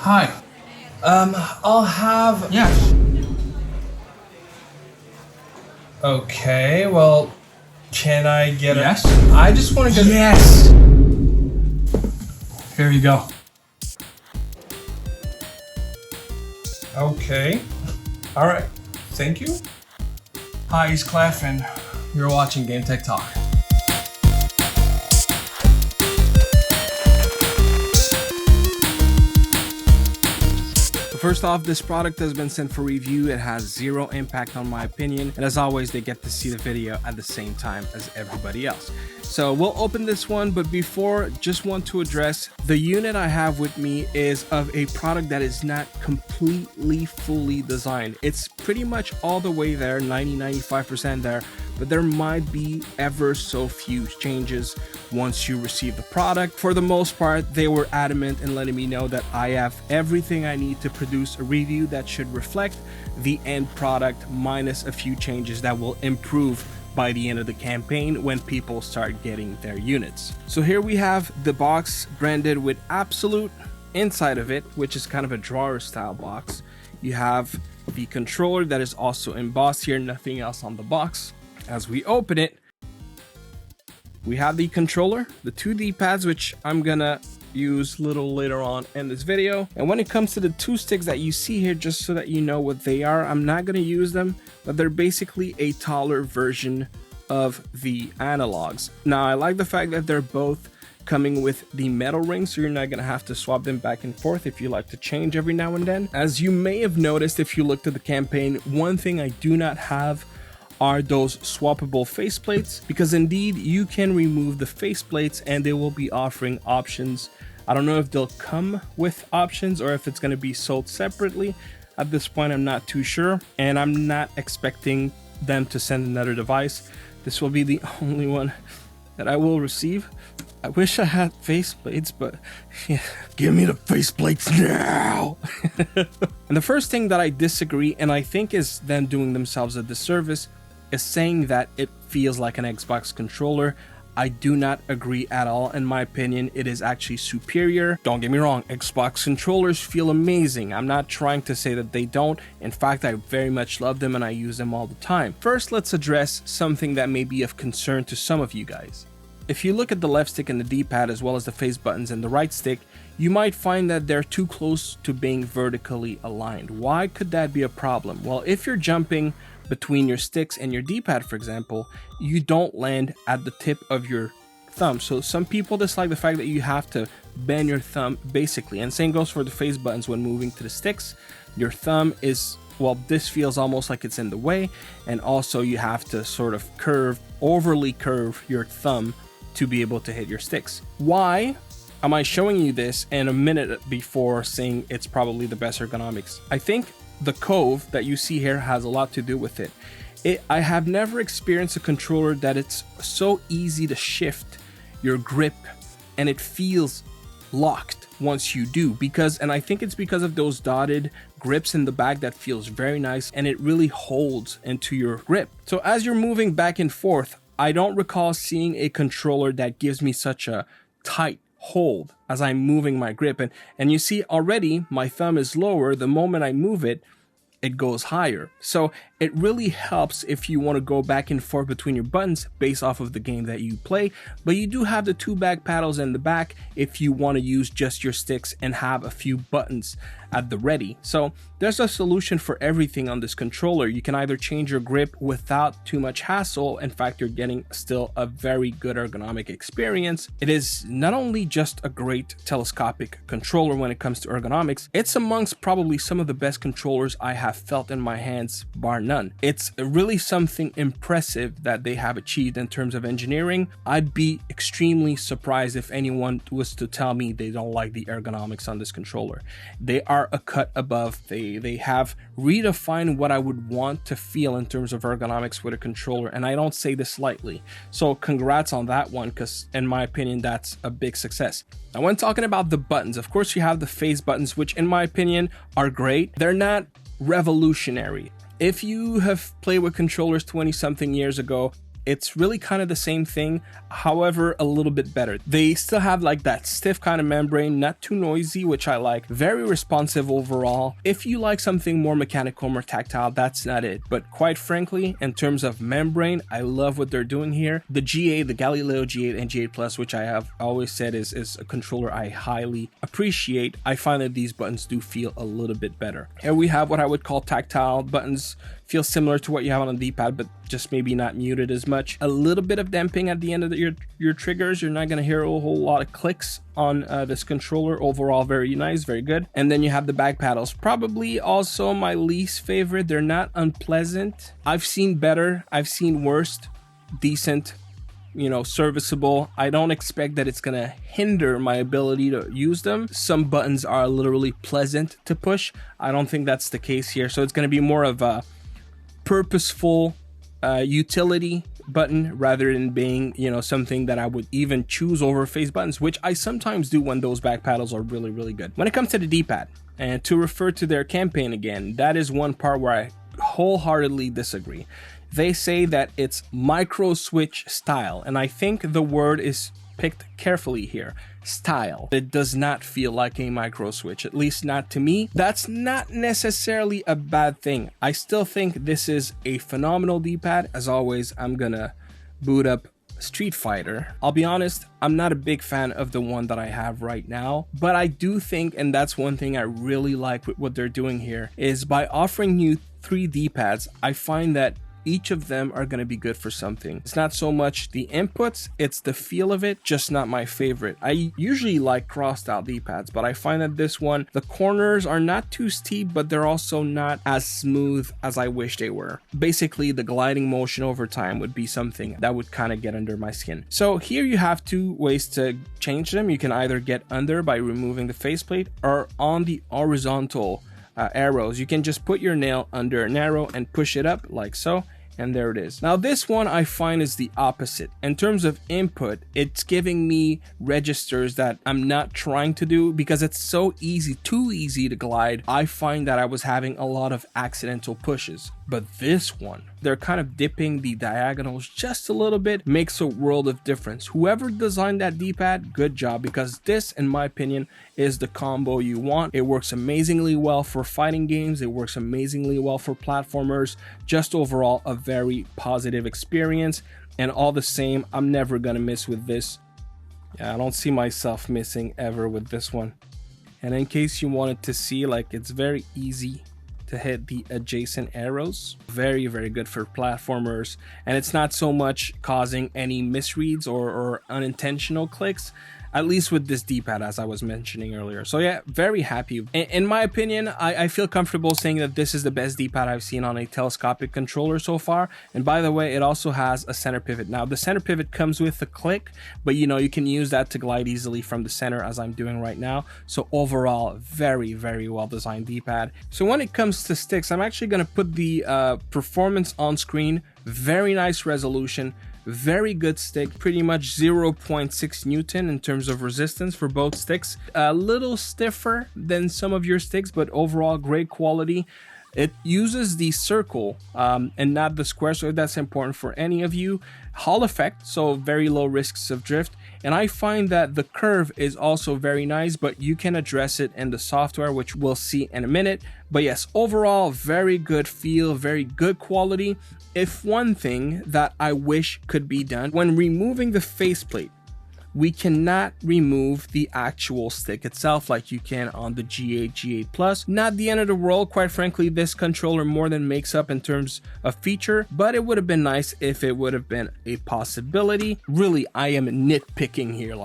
Hi. I'll have... Yes. Okay, well, can I get Yes. I just want to get... Yes. Here you go. Okay. Alright. Thank you. Hi, it's Clef, and you're watching Game Tech Talk. First off, this product has been sent for review. It has zero impact on my opinion, and as always, they get to see the video at the same time as everybody else. So we'll open this one, but before, just want to address the unit I have with me is of a product that is not completely fully designed. It's pretty much all the way there, 90-95% there, but there might be ever so few changes once you receive the product. For the most part, they were adamant in letting me know that I have everything I need to produce a review that should reflect the end product minus a few changes that will improve by the end of the campaign when people start getting their units. So here we have the box branded with Abxylute inside of it, which is kind of a drawer style box. You have the controller that is also embossed here, nothing else on the box. As we open it, we have the controller, the two D-pads, which I'm gonna use a little later on in this video. And when it comes to the two sticks that you see here, just so that you know what they are, I'm not gonna use them, but they're basically a taller version of the analogs. Now, I like the fact that they're both coming with the metal ring, so you're not gonna have to swap them back and forth if you like to change every now and then. As you may have noticed if you looked at the campaign, one thing I do not have are those swappable faceplates, because indeed you can remove the faceplates and they will be offering options. I don't know if they'll come with options or if it's going to be sold separately. At this point, I'm not too sure, and I'm not expecting them to send another device. This will be the only one that I will receive. I wish I had faceplates, but yeah, give me the faceplates now. And the first thing that I disagree, and I think is them doing themselves a disservice, is saying that it feels like an Xbox controller. I do not agree at all. In my opinion, it is actually superior. Don't get me wrong, Xbox controllers feel amazing. I'm not trying to say that they don't. In fact, I very much love them and I use them all the time. First, let's address something that may be of concern to some of you guys. If you look at the left stick and the D-pad as well as the face buttons and the right stick, you might find that they're too close to being vertically aligned. Why could that be a problem? Well, if you're jumping between your sticks and your D-pad, for example, you don't land at the tip of your thumb. So some people dislike the fact that you have to bend your thumb basically, and same goes for the face buttons when moving to the sticks. Your thumb is, well, this feels almost like it's in the way, and also you have to sort of overly curve your thumb to be able to hit your sticks. Why am I showing you this in a minute before saying it's probably the best ergonomics? I think the cove that you see here has a lot to do with it. I have never experienced a controller that it's so easy to shift your grip and it feels locked once you do, and I think it's because of those dotted grips in the back that feels very nice and it really holds into your grip. So as you're moving back and forth, I don't recall seeing a controller that gives me such a tight hold as I'm moving my grip, and you see already my thumb is lower. The moment I move it, it goes higher. So it really helps if you want to go back and forth between your buttons based off of the game that you play, but you do have the two back paddles in the back if you want to use just your sticks and have a few buttons at the ready. So there's a solution for everything on this controller. You can either change your grip without too much hassle. In fact, you're getting still a very good ergonomic experience. It is not only just a great telescopic controller when it comes to ergonomics, it's amongst probably some of the best controllers I have felt in my hands, bar none. It's really something impressive that they have achieved in terms of engineering. I'd be extremely surprised if anyone was to tell me they don't like the ergonomics on this controller. They are a cut above. They have redefined what I would want to feel in terms of ergonomics with a controller, and I don't say this lightly. So congrats on that one, because in my opinion, that's a big success. Now, when talking about the buttons, of course you have the face buttons, which in my opinion are great. They're not revolutionary. If you have played with controllers 20 something years ago, it's really kind of the same thing, however a little bit better. They still have like that stiff kind of membrane, not too noisy, which I like, very responsive overall. If you like something more mechanical, more tactile, that's not it. But quite frankly, in terms of membrane, I love what they're doing here. The G8, the Galileo G8 and G8 Plus, which I have always said is a controller I highly appreciate, I find that these buttons do feel a little bit better. Here we have what I would call tactile buttons, feel similar to what you have on the D-pad, but just maybe not muted as much. A little bit of damping at the end of your triggers. You're not going to hear a whole lot of clicks on this controller. Overall, very nice, very good. And then you have the back paddles, probably also my least favorite. They're not unpleasant. I've seen better, I've seen worse, decent, you know, serviceable. I don't expect that it's gonna hinder my ability to use them. Some buttons are literally pleasant to push. I don't think that's the case here. So it's gonna be more of a purposeful utility button rather than being, you know, something that I would even choose over face buttons, which I sometimes do when those back paddles are really, really good. When it comes to the D-pad, and to refer to their campaign again, that is one part where I wholeheartedly disagree. They say that it's micro switch style, and I think the word is picked carefully here. Style. It does not feel like a micro switch, at least not to me. That's not necessarily a bad thing. I still think this is a phenomenal D-pad. As always, I'm gonna boot up Street Fighter. I'll be honest, I'm not a big fan of the one that I have right now, but I do think, and that's one thing I really like with what they're doing here, is by offering you 3 D-pads, I find that each of them are going to be good for something. It's not so much the inputs, it's the feel of it, just not my favorite. I usually like crossed out D-pads, but I find that this one, the corners are not too steep, but they're also not as smooth as I wish they were. Basically, the gliding motion over time would be something that would kind of get under my skin. So here you have 2 ways to change them. You can either get under by removing the faceplate, or on the horizontal arrows, you can just put your nail under an arrow and push it up like so, and there it is. Now this one I find is the opposite. In terms of input, it's giving me registers that I'm not trying to do because it's so easy, too easy to glide. I find that I was having a lot of accidental pushes. But this one, they're kind of dipping the diagonals just a little bit, makes a world of difference. Whoever designed that D-pad, good job, because this, in my opinion, is the combo you want. It works amazingly well for fighting games. It works amazingly well for platformers. Just overall, a very positive experience. And all the same, I'm never gonna miss with this. Yeah, I don't see myself missing ever with this one. And in case you wanted to see, like, it's very easy to hit the adjacent arrows. Very, very good for platformers, and it's not so much causing any misreads or unintentional clicks, at least with this D-pad, as I was mentioning earlier. So yeah, very happy. In my opinion, I feel comfortable saying that this is the best D-pad I've seen on a telescopic controller so far. And by the way, it also has a center pivot. Now the center pivot comes with the click, but you know, you can use that to glide easily from the center as I'm doing right now. So overall, very, very well designed D-pad. So when it comes to sticks, I'm actually gonna put the performance on screen. Very nice resolution. Very good stick, pretty much 0.6 Newton in terms of resistance for both sticks. A little stiffer than some of your sticks, but overall great quality. It uses the circle and not the square, so that's important for any of you. Hall effect, so very low risks of drift. And I find that the curve is also very nice, but you can address it in the software, which we'll see in a minute. But yes, overall, very good feel, very good quality. If one thing that I wish could be done, when removing the faceplate, we cannot remove the actual stick itself like you can on the G8, G8 Plus. Not the end of the world, quite frankly. This controller more than makes up in terms of feature, but it would have been nice if it would have been a possibility. Really, I am nitpicking here.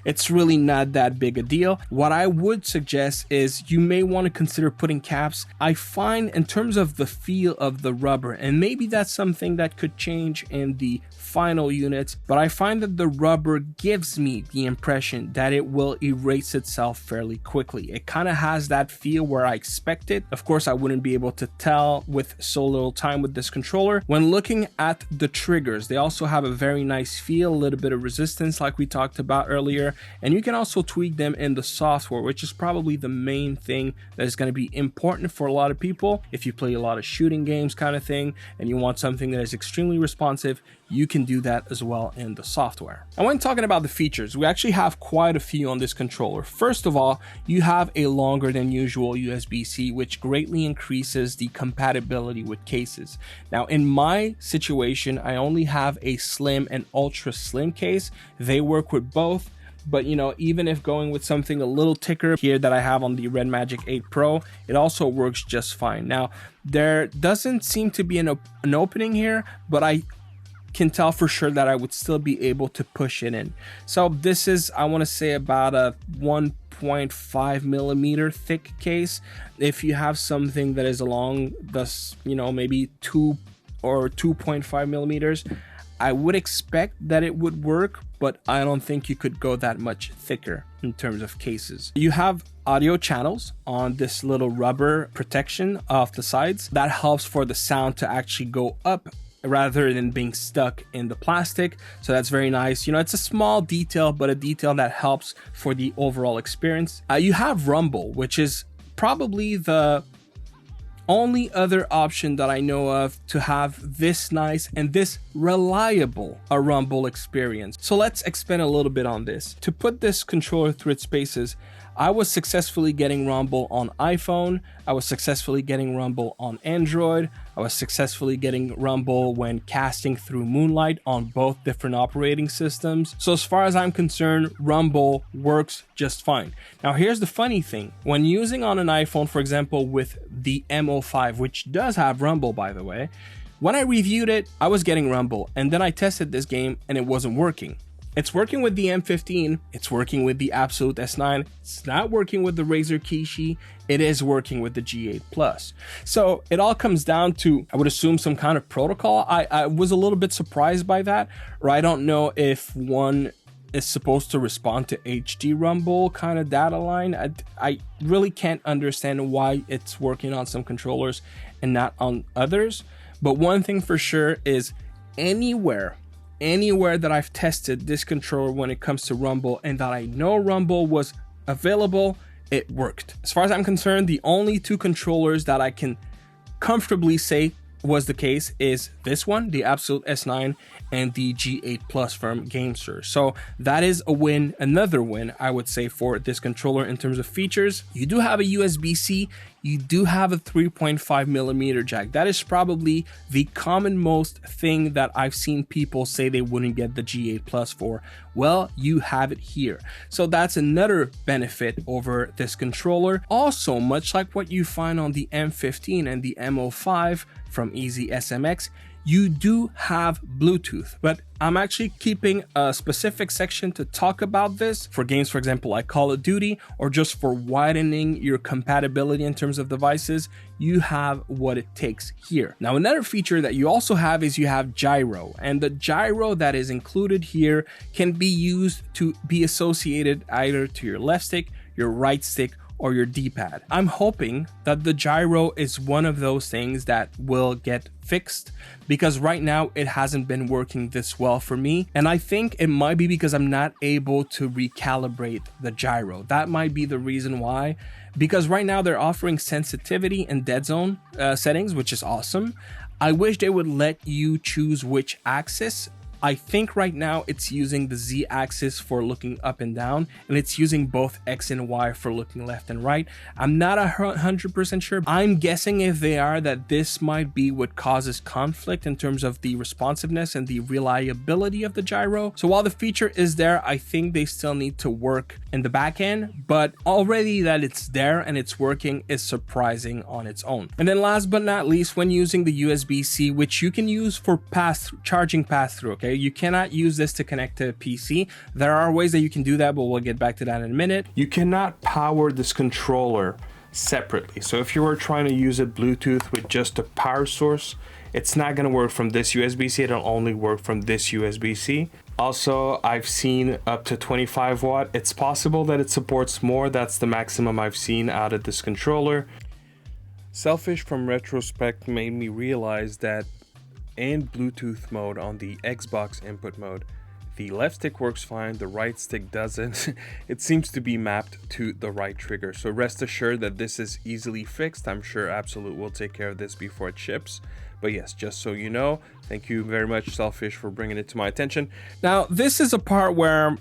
It's really not that big a deal. What I would suggest is you may want to consider putting caps. I find in terms of the feel of the rubber, and maybe that's something that could change in the final units, but I find that the rubber gives me the impression that it will erase itself fairly quickly. It kind of has that feel where I expect it. Of course, I wouldn't be able to tell with so little time with this controller. When looking at the triggers, they also have a very nice feel, a little bit of resistance like we talked about earlier, and you can also tweak them in the software, which is probably the main thing that is going to be important for a lot of people. If you play a lot of shooting games kind of thing and you want something that is extremely responsive, you can do that as well in the software. And when talking about the features, we actually have quite a few on this controller. First of all, you have a longer than usual USB-C, which greatly increases the compatibility with cases. Now, in my situation, I only have a slim and ultra slim case. They work with both. But you know, even if going with something a little thicker here that I have on the Red Magic 8 Pro, it also works just fine. Now, there doesn't seem to be an opening here, but I can tell for sure that I would still be able to push it in. So this is, I want to say, about a 1.5 millimeter thick case. If you have something that is along this, you know, maybe 2 or 2.5 millimeters, I would expect that it would work, but I don't think you could go that much thicker in terms of cases. You have audio channels on this little rubber protection of the sides. That helps for the sound to actually go up rather than being stuck in the plastic. So that's very nice. You know, it's a small detail, but a detail that helps for the overall experience. You have rumble, which is probably the only other option that I know of to have this nice and this reliable a rumble experience. So let's expand a little bit on this. To put this controller through its paces, I was successfully getting rumble on iPhone, I was successfully getting rumble on Android, I was successfully getting rumble when casting through Moonlight on both different operating systems. So as far as I'm concerned, rumble works just fine. Now here's the funny thing. When using on an iPhone, for example, with the M05, which does have rumble by the way, when I reviewed it, I was getting rumble, and then I tested this game and it wasn't working. It's working with the M15, it's working with the Abxylute S9, it's not working with the Razer Kishi, it is working with the G8 Plus. So it all comes down to, I would assume, some kind of protocol. I was a little bit surprised by that, or I don't know if one is supposed to respond to HD rumble kind of data line. I really can't understand why it's working on some controllers and not on others. But one thing for sure is anywhere that I've tested this controller when it comes to rumble and that I know rumble was available, it worked. As far as I'm concerned, the only two controllers that I can comfortably say was the case is this one, the Abxylute S9, and the G8 Plus from GameSir. So that is a win, another win, I would say, for this controller in terms of features. You do have a USB-C, you do have a 3.5 millimeter jack. That is probably the commonmost thing that I've seen people say they wouldn't get the G8 Plus for. Well, you have it here. So that's another benefit over this controller. Also, much like what you find on the M15 and the M05 from Easy SMX, you do have Bluetooth, but I'm actually keeping a specific section to talk about this for games, for example, like Call of Duty, or just for widening your compatibility in terms of devices. You have what it takes here. Now, another feature that you also have is you have gyro, and the gyro that is included here can be used to be associated either to your left stick, your right stick, or your D-pad. I'm hoping that the gyro is one of those things that will get fixed, because right now it hasn't been working this well for me, and I think it might be because I'm not able to recalibrate the gyro. That might be the reason why, because right now they're offering sensitivity and dead zone settings, which is awesome. I wish they would let you choose which axis. I think right now it's using the Z axis for looking up and down, and it's using both X and Y for looking left and right. I'm not 100% sure. I'm guessing if they are, that this might be what causes conflict in terms of the responsiveness and the reliability of the gyro. So while the feature is there, I think they still need to work in the back end, but already that it's there and it's working is surprising on its own. And then last but not least, when using the USB-C, which you can use for charging pass-through, okay? You cannot use this to connect to a PC. There are ways that you can do that, but we'll get back to that in a minute. You cannot power this controller separately. So if you were trying to use it Bluetooth with just a power source, it's not going to work from this USB-C. It'll only work from this USB-C. Also, I've seen up to 25 watt. It's possible that it supports more. That's the maximum I've seen out of this controller. Selfish from retrospect made me realize that in Bluetooth mode on the Xbox input mode, the left stick works fine, the right stick doesn't. It seems to be mapped to the right trigger. So rest assured that this is easily fixed. I'm sure Abxylute will take care of this before it ships. But yes, just so you know, thank you very much, Selfish, for bringing it to my attention. Now, this is a part where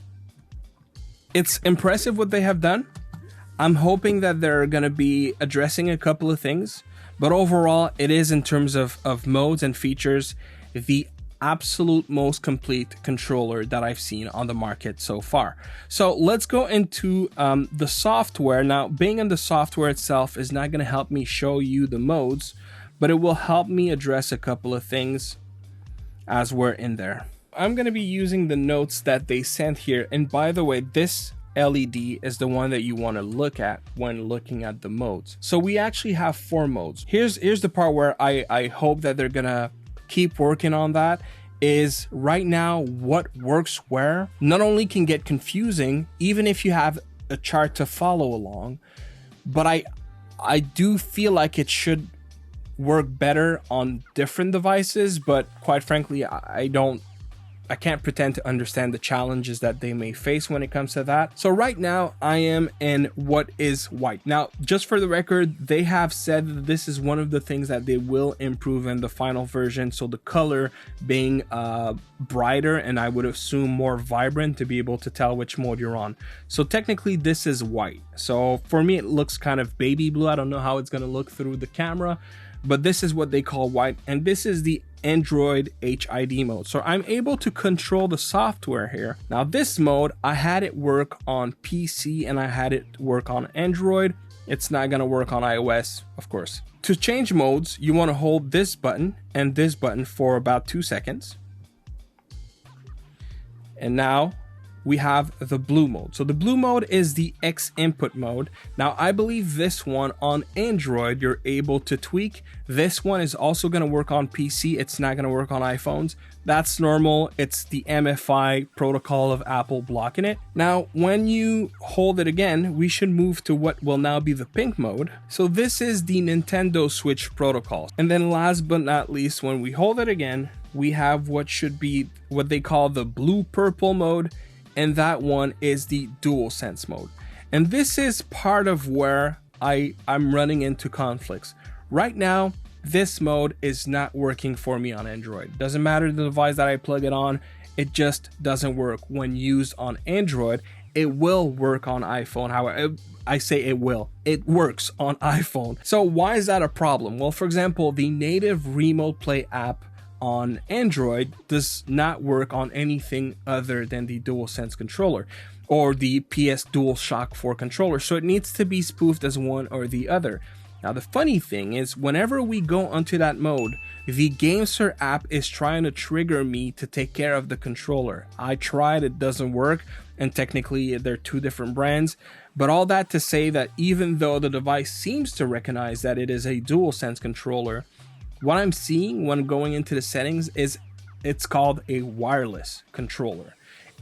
it's impressive what they have done. I'm hoping that they're going to be addressing a couple of things, but overall, it is, in terms of modes and features, the absolute most complete controller that I've seen on the market so far. So let's go into the software. Now, being in the software itself is not going to help me show you the modes, but it will help me address a couple of things as we're in there. I'm going to be using the notes that they sent here. And by the way, this LED is the one that you want to look at when looking at the modes. So we actually have 4 modes. Here's the part where I hope that they're going to keep working on. That is, right now, what works where not only can get confusing, even if you have a chart to follow along, but I do feel like it should work better on different devices. But quite frankly, I can't pretend to understand the challenges that they may face when it comes to that. So right now I am in what is white. Now, just for the record, they have said that this is one of the things that they will improve in the final version. So the color being brighter, and I would assume more vibrant, to be able to tell which mode you're on. So technically this is white. So for me, it looks kind of baby blue. I don't know how it's going to look through the camera, but this is what they call white, and this is the Android HID mode. So I'm able to control the software here. Now, this mode, I had it work on PC and I had it work on Android. It's not going to work on iOS, of course. To change modes, you want to hold this button and this button for about 2 seconds. And now we have the blue mode. So the blue mode is the X input mode. Now, I believe this one on Android, you're able to tweak. This one is also going to work on PC. It's not going to work on iPhones. That's normal. It's the MFI protocol of Apple blocking it. Now, when you hold it again, we should move to what will now be the pink mode. So this is the Nintendo Switch protocol. And then last but not least, when we hold it again, we have what should be what they call the blue purple mode. And that one is the DualSense mode. And this is part of where I'm running into conflicts. Right now, this mode is not working for me on Android. Doesn't matter the device that I plug it on, it just doesn't work when used on Android. It will work on iPhone. However, I say it will. It works on iPhone. So why is that a problem? Well, for example, the native Remote Play app on Android does not work on anything other than the DualSense controller or the PS DualShock 4 controller. So it needs to be spoofed as one or the other. Now, the funny thing is, whenever we go onto that mode, the GameSir app is trying to trigger me to take care of the controller. I tried, it doesn't work, and technically they're 2 different brands. But all that to say that even though the device seems to recognize that it is a DualSense controller, what I'm seeing when going into the settings is it's called a wireless controller,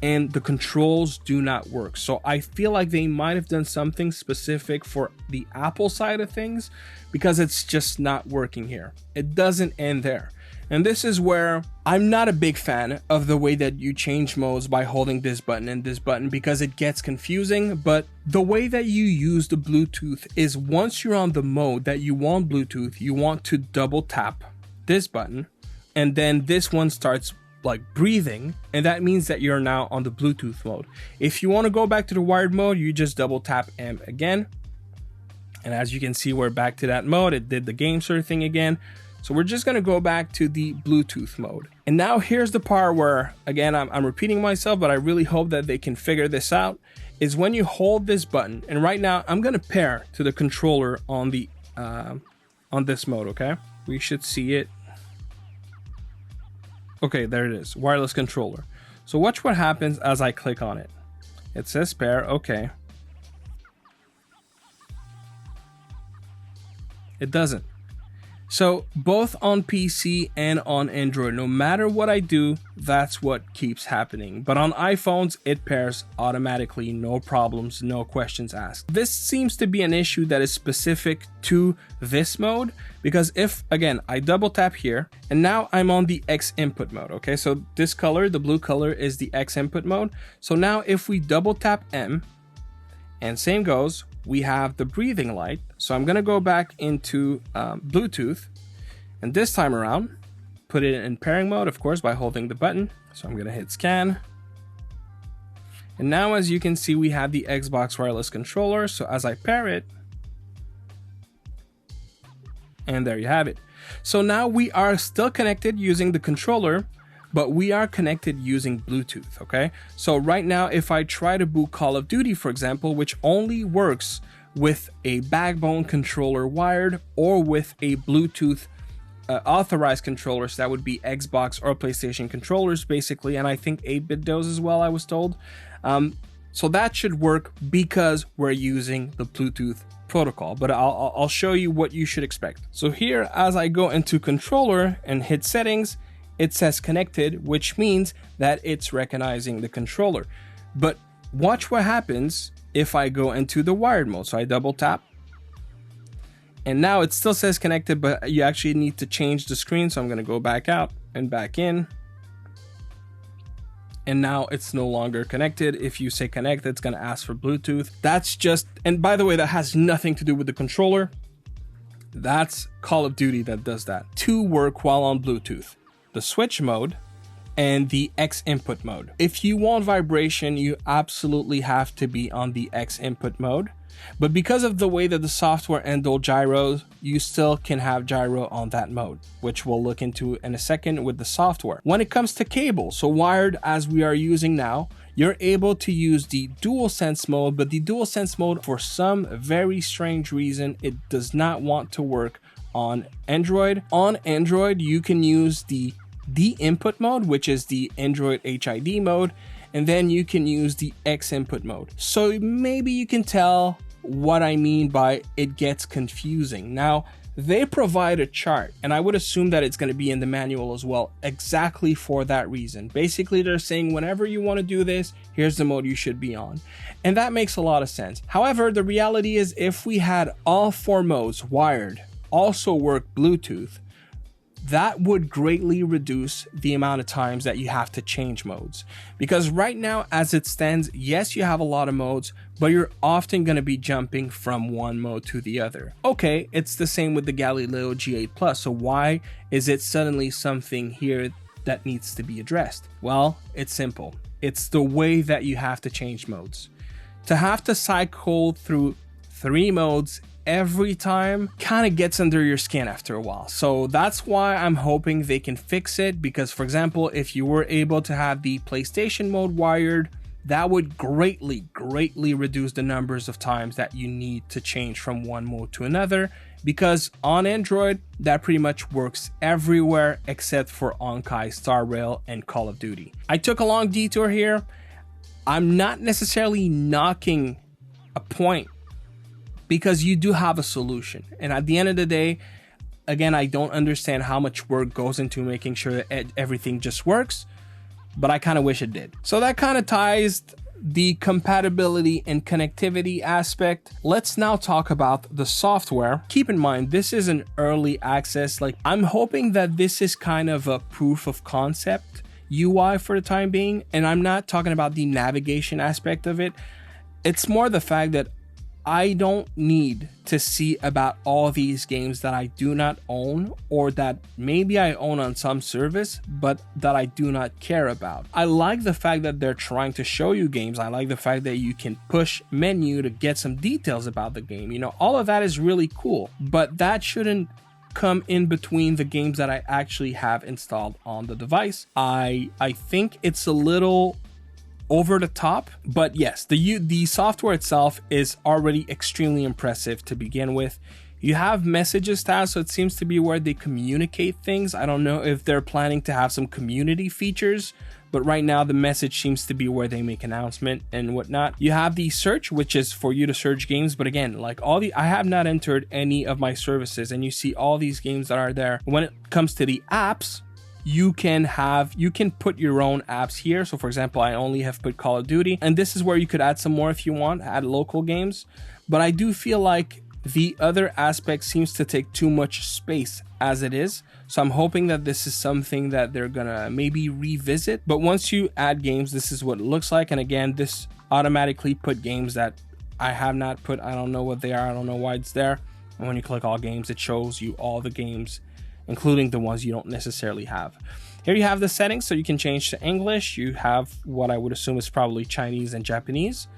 and the controls do not work. So I feel like they might have done something specific for the Apple side of things, because it's just not working here. It doesn't end there. And this is where I'm not a big fan of the way that you change modes by holding this button and this button, because it gets confusing. But the way that you use the Bluetooth is, once you're on the mode that you want Bluetooth, you want to double tap this button, and then this one starts like breathing, and that means that you're now on the Bluetooth mode. If you want to go back to the wired mode, you just double tap M again. And as you can see, we're back to that mode. It did the GameSir thing again. So we're just going to go back to the Bluetooth mode. And now here's the part where, again, I'm repeating myself, but I really hope that they can figure this out, is when you hold this button. And right now I'm going to pair to the controller on the on this mode, okay? We should see it. Okay, there it is, wireless controller. So watch what happens as I click on it. It says pair, okay. It doesn't. So both on PC and on Android, no matter what I do, that's what keeps happening. But on iPhones, it pairs automatically, no problems, no questions asked. This seems to be an issue that is specific to this mode, because if, again, I double tap here, and now I'm on the X input mode, okay? So this color, the blue color, is the X input mode. So now if we double tap M, and same goes, we have the breathing light. So I'm going to go back into Bluetooth, And this time around, put it in pairing mode, of course, by holding the button. So I'm going to hit scan. And now, as you can see, we have the Xbox wireless controller. So as I pair it, and there you have it. So now we are still connected using the controller, but we are connected using Bluetooth, okay? So right now, if I try to boot Call of Duty, for example, which only works with a backbone controller wired or with a Bluetooth authorized controller, so that would be Xbox or PlayStation controllers basically, and I think 8-bit does as well, I was told. So that should work because we're using the Bluetooth protocol, but I'll show you what you should expect. So here, as I go into controller and hit settings, it says connected, which means that it's recognizing the controller. But watch what happens if I go into the wired mode. So I double tap, and now it still says connected, but you actually need to change the screen. So I'm going to go back out and back in. And now it's no longer connected. If you say connect, it's going to ask for Bluetooth. That's just, and by the way, that has nothing to do with the controller. That's Call of Duty that does that. To work while on Bluetooth, the switch mode and the X input mode. If you want vibration, you absolutely have to be on the X input mode. But because of the way that the software handles gyros, you still can have gyro on that mode, which we'll look into in a second with the software. When it comes to cable, so wired as we are using now, you're able to use the DualSense mode, but the DualSense mode, for some very strange reason, it does not want to work on Android. On Android, you can use the input mode, which is the Android HID mode, and then you can use the X input mode. So maybe you can tell what I mean by it gets confusing. Now, they provide a chart, and I would assume that it's going to be in the manual as well, exactly for that reason. Basically, they're saying whenever you want to do this, here's the mode you should be on. And that makes a lot of sense. However, the reality is if we had all 4 modes wired, also work Bluetooth, that would greatly reduce the amount of times that you have to change modes. Because right now, as it stands, yes, you have a lot of modes, but you're often going to be jumping from one mode to the other. Okay, it's the same with the Galileo G8 Plus, so why is it suddenly something here that needs to be addressed? Well, it's simple. It's the way that you have to change modes. To have to cycle through 3 modes every time kind of gets under your skin after a while. So that's why I'm hoping they can fix it, because for example, if you were able to have the PlayStation mode wired, that would greatly reduce the numbers of times that you need to change from one mode to another, because on Android, that pretty much works everywhere except for Honkai Star Rail and Call of Duty. I took a long detour here. I'm not necessarily knocking a point, because you do have a solution. And at the end of the day, again, I don't understand how much work goes into making sure that everything just works, but I kind of wish it did. So that kind of ties the compatibility and connectivity aspect. Let's now talk about the software. Keep in mind, this is an early access. Like, I'm hoping that this is kind of a proof of concept UI for the time being. And I'm not talking about the navigation aspect of it. It's more the fact that I don't need to see about all these games that I do not own, or that maybe I own on some service, but that I do not care about. I like the fact that they're trying to show you games. I like the fact that you can push menu to get some details about the game. You know, all of that is really cool, but that shouldn't come in between the games that I actually have installed on the device. I think it's a little over the top, but yes, the software itself is already extremely impressive to begin with. You have messages tab, so it seems to be where they communicate things. I don't know if they're planning to have some community features, but right now the message seems to be where they make announcement and whatnot. You have the search, which is for you to search games, but again, like I have not entered any of my services, and you see all these games that are there. When it comes to the apps, you can put your own apps here. So for example, I only have put Call of Duty, and this is where you could add some more if you want, add local games. But I do feel like the other aspect seems to take too much space as it is. So I'm hoping that this is something that they're gonna maybe revisit. But once you add games, this is what it looks like. And again, this automatically put games that I have not put. I don't know what they are. I don't know why it's there. And when you click all games, it shows you all the games including the ones you don't necessarily have. Here you have the settings, so you can change to English. You have what I would assume is probably Chinese and Japanese.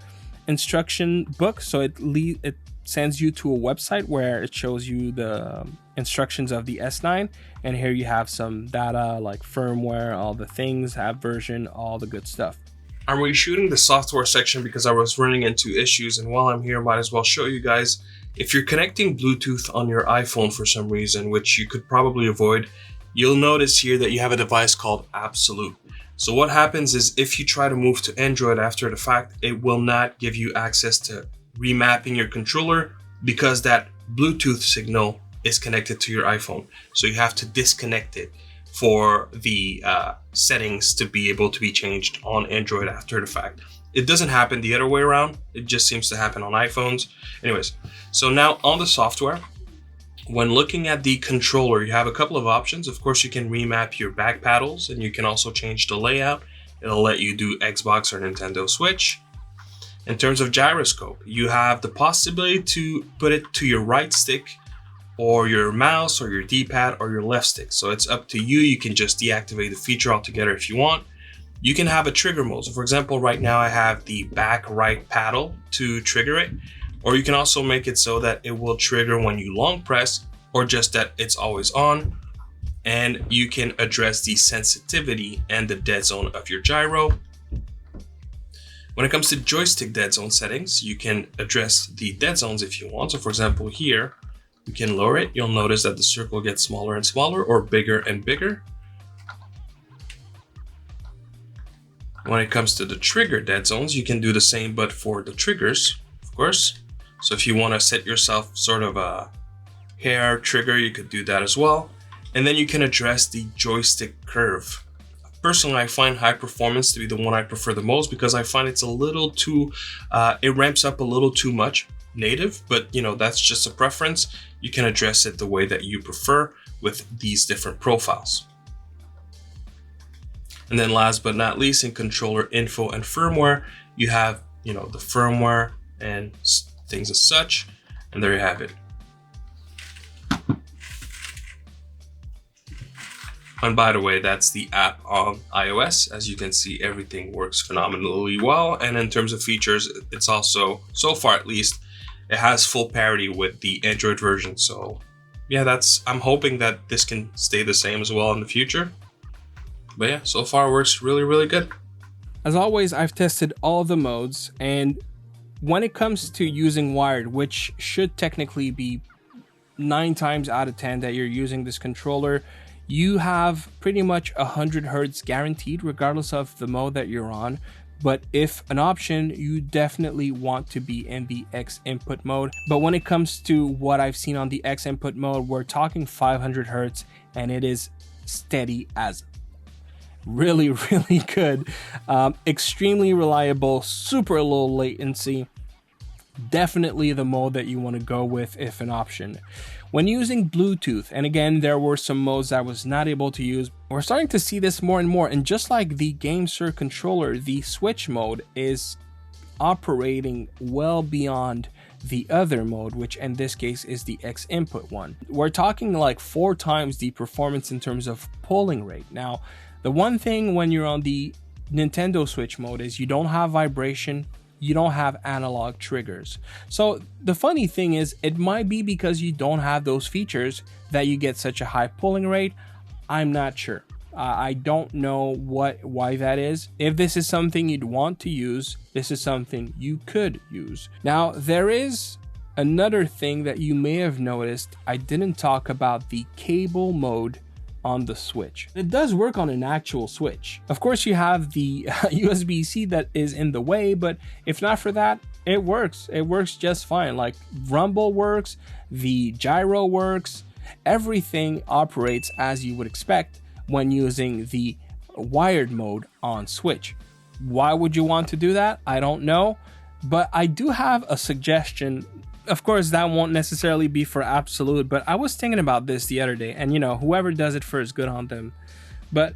Instruction book, so it sends you to a website where it shows you the instructions of the S9, and here you have some data like firmware, all the things, app version, all the good stuff. I'm reshooting the software section because I was running into issues, and while I'm here, might as well show you guys. If you're connecting Bluetooth on your iPhone for some reason, which you could probably avoid, you'll notice here that you have a device called Abxylute. So what happens is if you try to move to Android after the fact, it will not give you access to remapping your controller because that Bluetooth signal is connected to your iPhone. So you have to disconnect it for the settings to be able to be changed on Android after the fact. It doesn't happen the other way around. It just seems to happen on iPhones. Anyways, so now on the software, when looking at the controller, you have a couple of options. Of course, you can remap your back paddles, and you can also change the layout. It'll let you do Xbox or Nintendo Switch. In terms of gyroscope, you have the possibility to put it to your right stick or your mouse or your D-pad or your left stick. So it's up to you. You can just deactivate the feature altogether if you want. You can have a trigger mode. So for example, right now I have the back right paddle to trigger it. Or you can also make it so that it will trigger when you long press, or just that it's always on. And you can address the sensitivity and the dead zone of your gyro. When it comes to joystick dead zone settings, you can address the dead zones if you want. So for example, here, you can lower it. You'll notice that the circle gets smaller and smaller, or bigger and bigger. When it comes to the trigger dead zones, you can do the same, but for the triggers, of course. So if you want to set yourself sort of a hair trigger, you could do that as well. And then you can address the joystick curve. Personally, I find high performance to be the one I prefer the most because I find it's a little too, it ramps up a little too much native, but you know, that's just a preference. You can address it the way that you prefer with these different profiles. And then last but not least, in controller info and firmware, you have, you know, the firmware and things as such, and there you have it. And by the way, that's the app on iOS. As you can see, everything works phenomenally well. And in terms of features, it's also, so far at least, it has full parity with the Android version. So yeah, I'm hoping that this can stay the same as well in the future. But yeah, so far it works really, really good. As always, I've tested all of the modes, and when it comes to using wired, which should technically be 9 times out of 10 that you're using this controller, you have pretty much 100 Hz guaranteed regardless of the mode that you're on. But if an option, you definitely want to be in the X input mode. But when it comes to what I've seen on the X input mode, we're talking 500 Hz, and it is steady as really, really good. Extremely reliable, super low latency. Definitely the mode that you want to go with if an option. When using Bluetooth, and again, there were some modes I was not able to use, we're starting to see this more and more. And just like the GameSir controller, the Switch mode is operating well beyond the other mode, which in this case is the X input one. We're talking like 4 times the performance in terms of polling rate. Now, the one thing when you're on the Nintendo Switch mode is you don't have vibration, you don't have analog triggers. So the funny thing is, it might be because you don't have those features that you get such a high polling rate. I'm not sure. I don't know why that is. If this is something you'd want to use, this is something you could use. Now, there is another thing that you may have noticed. I didn't talk about the cable mode on the Switch. It does work on an actual Switch. Of course, you have the USB-C that is in the way, but if not for that, it works. It works just fine. Like rumble works, the gyro works, everything operates as you would expect when using the wired mode on Switch. Why would you want to do that? I don't know, but I do have a suggestion. Of course, that won't necessarily be for Abxylute, but I was thinking about this the other day, and you know, whoever does it first, good on them. But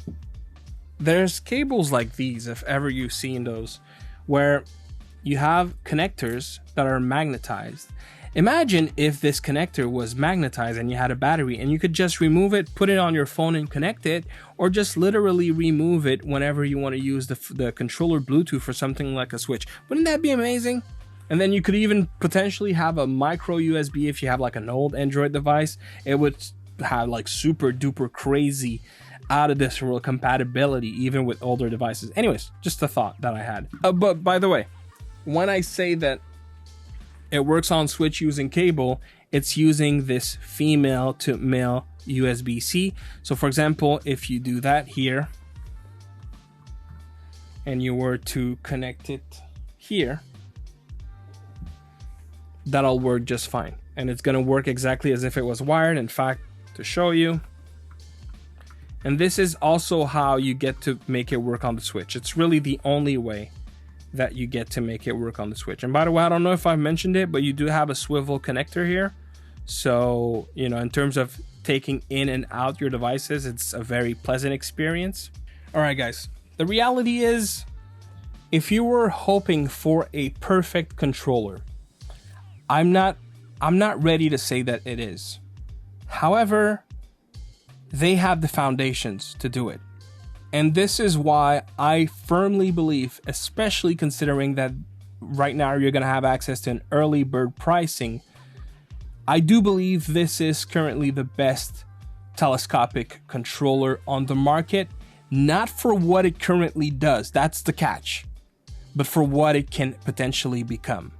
there's cables like these, if ever you've seen those, where you have connectors that are magnetized, Imagine if this connector was magnetized and you had a battery and you could just remove it, put it on your phone and connect it, or just literally remove it whenever you want to use the controller Bluetooth for something like a switch. Wouldn't that be amazing? And then you could even potentially have a micro USB if you have like an old Android device. It would have like super duper crazy out of this world compatibility even with older devices. Anyways, just a thought that I had. But by the way, when I say that it works on switch using cable, it's using this female to male USB-C. So for example, if you do that here and you were to connect it here, that'll work just fine. And it's gonna work exactly as if it was wired. In fact, to show you, and this is also how you get to make it work on the switch. It's really the only way that you get to make it work on the switch. And by the way, I don't know if I mentioned it, but you do have a swivel connector here. So, you know, in terms of taking in and out your devices, it's a very pleasant experience. All right, guys, the reality is, if you were hoping for a perfect controller, I'm not ready to say that it is. However, they have the foundations to do it. And this is why I firmly believe, especially considering that right now you're going to have access to an early bird pricing, I do believe this is currently the best telescopic controller on the market, not for what it currently does, that's the catch, but for what it can potentially become.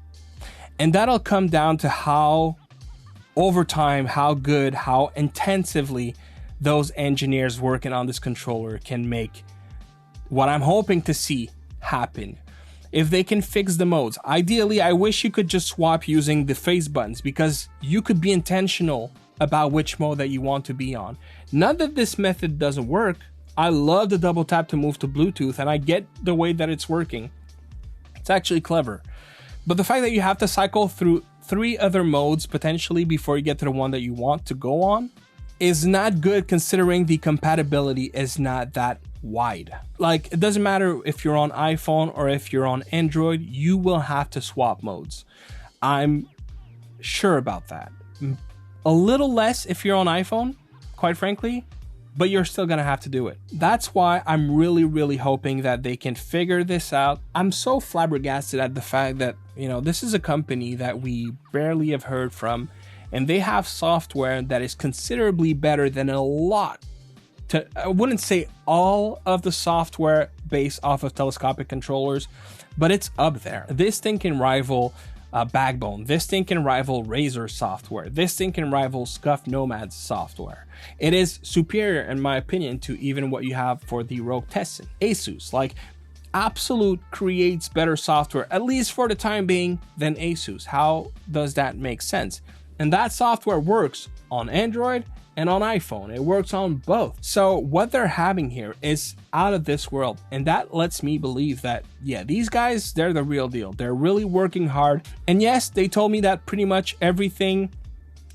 And that'll come down to how, over time, how good, how intensively those engineers working on this controller can make what I'm hoping to see happen. If they can fix the modes, ideally, I wish you could just swap using the face buttons, because you could be intentional about which mode that you want to be on. Not that this method doesn't work. I love the double tap to move to Bluetooth, and I get the way that it's working. It's actually clever. But the fact that you have to cycle through 3 other modes potentially before you get to the one that you want to go on is not good, considering the compatibility is not that wide. Like, it doesn't matter if you're on iPhone or if you're on Android, you will have to swap modes. I'm sure about that. A little less if you're on iPhone, quite frankly, but you're still gonna have to do it. That's why I'm really hoping that they can figure this out. I'm so flabbergasted at the fact that, you know, this is a company that we barely have heard from, and they have software that is considerably better than a lot. I wouldn't say all of the software based off of telescopic controllers, but it's up there. This thing can rival Backbone. This thing can rival Razer software. This thing can rival Scuff Nomad's software. It is superior, in my opinion, to even what you have for the Rogue Tessin. Asus, like, Abxylute creates better software, at least for the time being, than Asus. How does that make sense? And that software works on Android and on iPhone. It works on both. So what they're having here is out of this world. And that lets me believe that, yeah, these guys, they're the real deal. They're really working hard. And yes, they told me that pretty much everything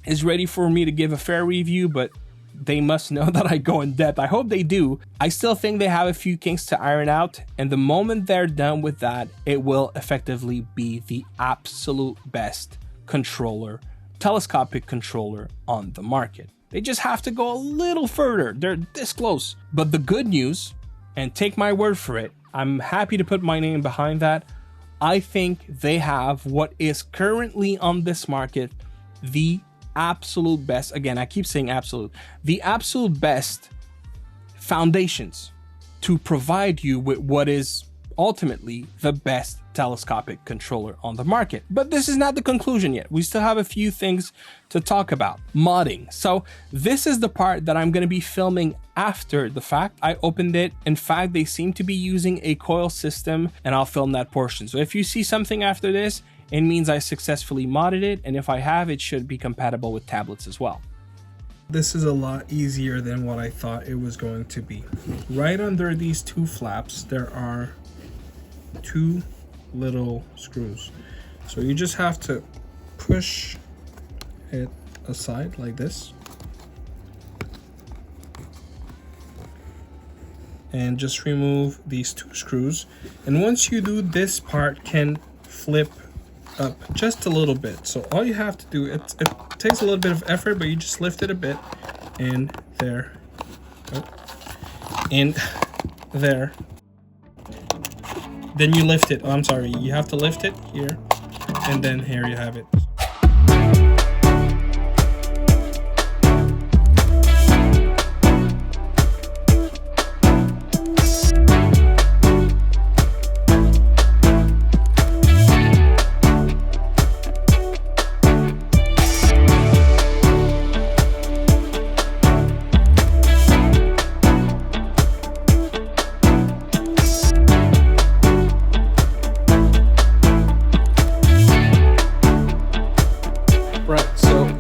is ready for me to give a fair review, but they must know that I go in depth. I hope they do. I still think they have a few kinks to iron out. And the moment they're done with that, it will effectively be the absolute best controller, telescopic controller on the market. They just have to go a little further. They're this close. But the good news, and take my word for it, I'm happy to put my name behind that, I think they have what is currently on this market the absolute best, again, I keep saying absolute, the absolute best foundations to provide you with what is ultimately the best telescopic controller on the market. But this is not the conclusion yet. We still have a few things to talk about. Modding. So this is the part that I'm going to be filming after the fact. I opened it. In fact, they seem to be using a coil system, and I'll film that portion. So if you see something after this, it means I successfully modded it, and if I have, it should be compatible with tablets as well. This is a lot easier than what I thought it was going to be. Right under these 2 flaps, there are 2 little screws. So you just have to push it aside like this. And just remove these 2 screws. And once you do, this part can flip up just a little bit. So all you have to do, it takes a little bit of effort, but you just lift it a bit, and there, and there. Then you lift it. Oh, I'm sorry, you have to lift it here, and then here you have it.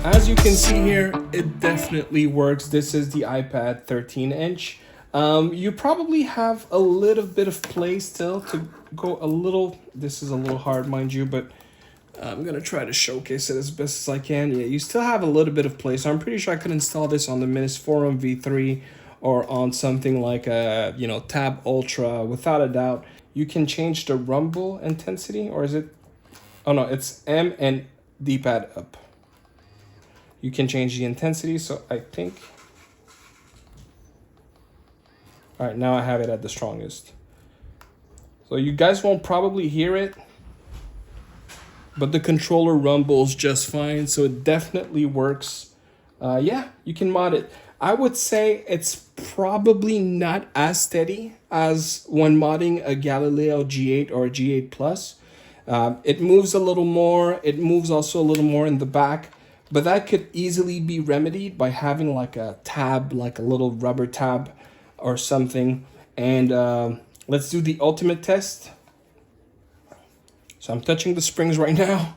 As you can see here, it definitely works. This is the iPad 13-inch. You probably have a little bit of play still to go a little. This is a little hard, mind you, but I'm gonna try to showcase it as best as I can. Yeah, you still have a little bit of play, so I'm pretty sure I could install this on the Minis Forum V3 or on something like a Tab Ultra without a doubt. You can change the rumble intensity, or is it? Oh no, it's M and D-pad up. You can change the intensity, so I think... All right, now I have it at the strongest. So you guys won't probably hear it, but the controller rumbles just fine, so it definitely works. Yeah, you can mod it. I would say it's probably not as steady as when modding a Galileo G8 or a G8 Plus. It moves a little more. It moves also a little more in the back. But that could easily be remedied by having like a tab, like a little rubber tab or something. And let's do the ultimate test. So I'm touching the springs right now.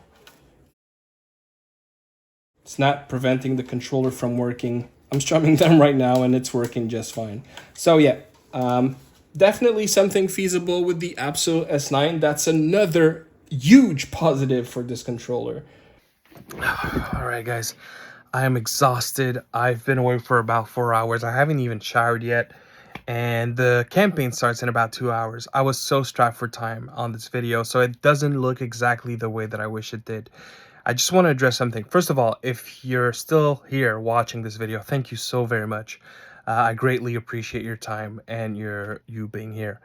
It's not preventing the controller from working. I'm strumming them right now and it's working just fine. So yeah, definitely something feasible with the Abxylute S9. That's another huge positive for this controller. All right, guys, I am exhausted. I've been away for about 4 hours. I haven't even showered yet, and the campaign starts in about 2 hours. I was so strapped for time on this video, so it doesn't look exactly the way that I wish it did. I just want to address something. First of all, if you're still here watching this video, thank you so very much. I greatly appreciate your time and you being here.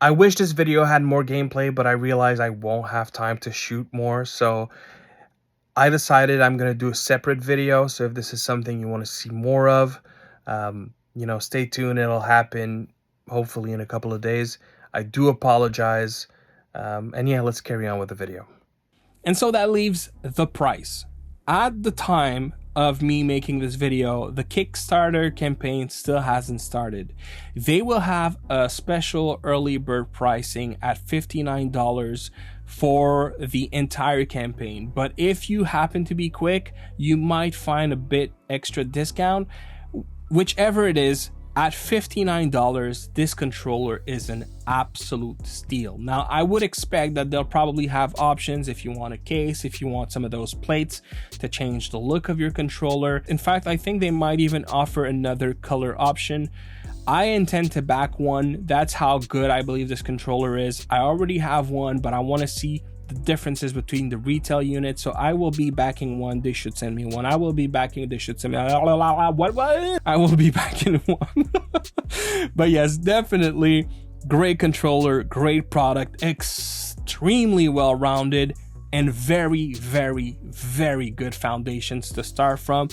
I wish this video had more gameplay, but I realize I won't have time to shoot more, so I decided I'm going to do a separate video. So if this is something you want to see more of, stay tuned. It'll happen hopefully in a couple of days. I do apologize. And yeah, let's carry on with the video. And so that leaves the price. At the time of me making this video, the Kickstarter campaign still hasn't started. They will have a special early bird pricing at $59 for the entire campaign, but if you happen to be quick, you might find a bit extra discount. Whichever it is, at $59, this controller is an absolute steal. Now, I would expect that they'll probably have options if you want a case, if you want some of those plates to change the look of your controller. In fact, I think they might even offer another color option. I intend to back one. That's how good I believe this controller is. I already have one, but I want to see the differences between the retail units, so I will be backing one. They should send me one. I will be backing. They should send me. What? I will be backing one. But yes, definitely great controller, great product, extremely well rounded, and very, very, very good foundations to start from.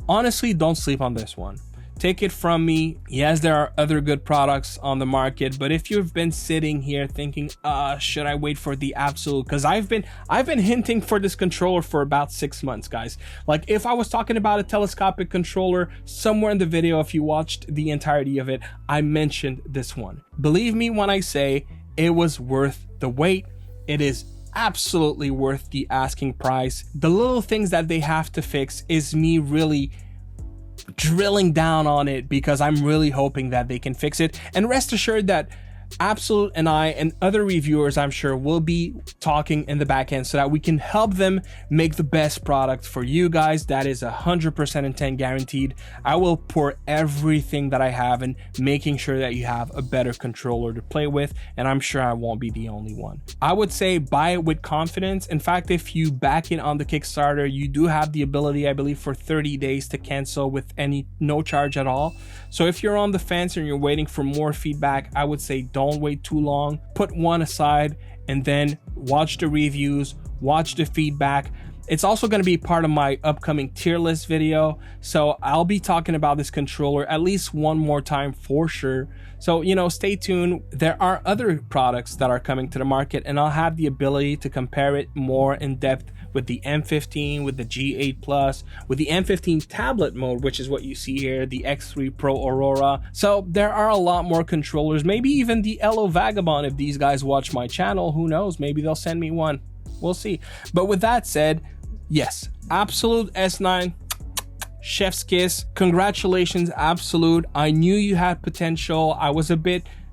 Honestly, don't sleep on this one. Take it from me. Yes, there are other good products on the market, but if you've been sitting here thinking, should I wait for the Abxylute? Because I've been hinting for this controller for about 6 months, guys. Like, if I was talking about a telescopic controller somewhere in the video, if you watched the entirety of it, I mentioned this one. Believe me when I say it was worth the wait. It is absolutely worth the asking price. The little things that they have to fix is me really drilling down on it, because I'm really hoping that they can fix it. And rest assured that Abxylute and I and other reviewers, I'm sure, will be talking in the back end so that we can help them make the best product for you guys. That is 100% intent guaranteed. I will pour everything that I have in making sure that you have a better controller to play with, and I'm sure I won't be the only one. I would say buy it with confidence. In fact, if you back it on the Kickstarter, you do have the ability, I believe, for 30 days to cancel with no charge at all. So if you're on the fence and you're waiting for more feedback, I would say don't wait too long. Put one aside and then watch the reviews, watch the feedback. It's also going to be part of my upcoming tier list video. So I'll be talking about this controller at least one more time for sure. So, you know, stay tuned. There are other products that are coming to the market, and I'll have the ability to compare it more in depth with the M15, with the G8 Plus, with the M15 tablet mode, which is what you see here, the X3 Pro Aurora. So there are a lot more controllers, maybe even the LO Vagabond. If these guys watch my channel, who knows, maybe they'll send me one. We'll see. But with that said, yes, Abxylute S9, chef's kiss. Congratulations, Abxylute. I knew you had potential. I was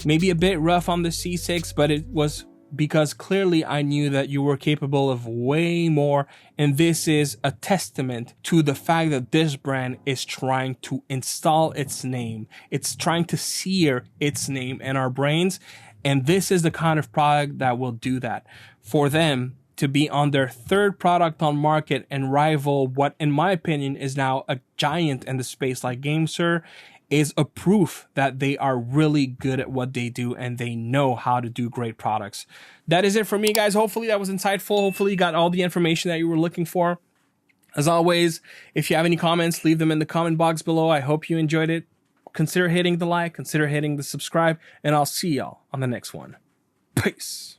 maybe a bit rough on the C6, but it was because clearly I knew that you were capable of way more, and this is a testament to the fact that this brand is trying to install its name. It's trying to sear its name in our brains, and this is the kind of product that will do that. For them to be on their third product on market and rival what, in my opinion, is now a giant in the space like GameSir, is a proof that they are really good at what they do and they know how to do great products. That is it for me, guys. Hopefully that was insightful. Hopefully you got all the information that you were looking for. As always, if you have any comments, leave them in the comment box below. I hope you enjoyed it. Consider hitting the like, consider hitting the subscribe, and I'll see y'all on the next one. Peace.